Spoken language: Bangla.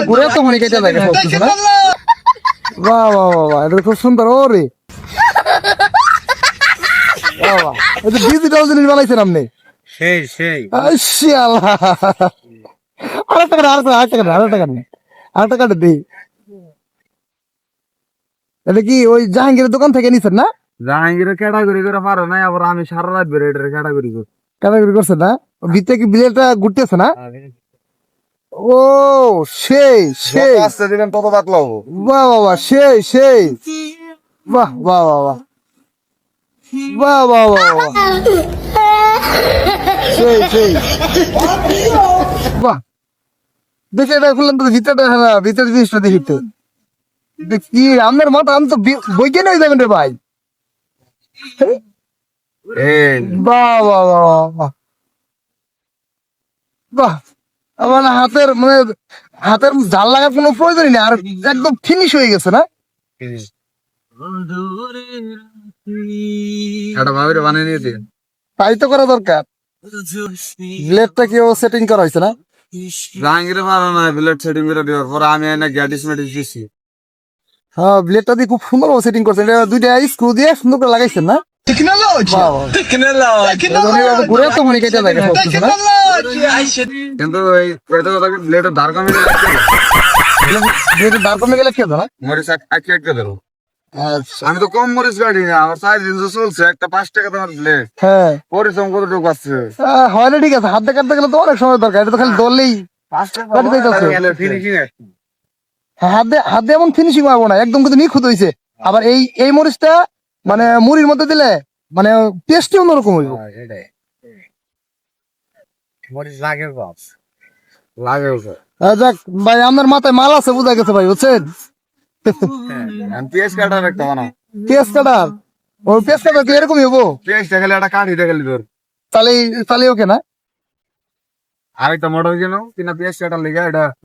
ঘুরে তো মনে কেটে লাগে সব কিছু না। বাহ বাহ বাহ বাহ, এটা খুব সুন্দর। ওরে বাবা, এটা ডিজিটাল জিনিস বানাইছেন আপনি। আল্লাহ, আরেকটা কাটে, আরেকটা কাটে দিই। এটা কি ওই জাহাঙ্গীরের দোকান থেকে নিছেন না? জাহাঙ্গীরের ক্যাটাগরি করে পারো না, আবার আমি সারা রাত বের এটার ক্যাটাগরি করি। ক্যাটাগরি করছেন না? ভিতরে কি বিলেটটা ঘুরতেছে না? ও সেই সেই, আস্তে দিবেন তত পাতলা হবো। বাহ বাবা, সেই সেই, বাহ বাহ বাহ বাহ, বাহ বাহ বাহ বাহ, সেই সেই, বাহ। দেখে এটা খুললাম তো ভিতরটা, হ্যাঁ ভিতরের জিনিসটা দেখি তো। কি আপনার মাথা, আমি তো বইকে নিয়ে যাবেন রে ভাই। বাহ বাহ বাহ বাহ বাহ, আমার হাতের মানে হাতের জাল লাগার কোনো প্রয়োজনই নেই, আর একদম ফিনিশ হয়ে গেছে না? এটা ভাবিরে বানিয়ে নিয়ে দিন। তাই তো করা দরকার। ব্লেডটা কেউ সেটিং করা হয়েছে না? জাহাঙ্গীরে পারো না বিলেট সেটিং করে দেওয়ার পর আমি এনে গ্যাডিস মেডিস দিছি। হ্যাঁ, ব্লেডটা দিয়ে খুব সুন্দর সেটিং করছেন। এটা দুইটা স্ক্রু দিয়ে সুন্দর করে লাগাইছেন না? ঘুরে তো মনে কেটে লাগে সব কিছু না। কিন্তু এই ব্লেডের ধার কমে ব্লেডের দাঁড় কমে গেলে কি হবে না? মরিচ আটকে দেবো। আচ্ছা, আমি তো কম মরিচ গাড়ি না, আমার 4 দিন চলছে, একটা 5 টাকা তোমার ব্লেড হ্যাঁ পরিশ্রম কতটুকু আছে। হয় না, ঠিক আছে। হাত দিয়ে কাটতে গেলে তো অনেক সময় দরকার, এটা তো খালি ধরলেই 5 টাকা কাটে দিতেছে। ফিনিশিং হ্যাঁ, হাত দিয়ে এমন ফিনিশিং পাবো না, একদম কিন্তু নিখুঁত হয়েছে। আবার এই মরিচটা মানে মুড়ির মধ্যে দিলে মানে টেস্টই অন্যরকম হইব। মরিচ লাগে লাগে। যাক ভাই, আপনার মাথায় মাল আছে বোঝা গেছে ভাই, বুঝছেন? পেঁয়াজ কাটার একটা বানা, পেঁয়াজ কাটার, ওই পেঁয়াজ কাটার কি এরকমই হবো? পেঁয়াজটা খেলে একটা কাঠি দেখালি তোর। তাহলে তাহলে ওকে না? আরেকটা মডেল কেন কিনা পেঁয়াজ কাটার লেগে এটা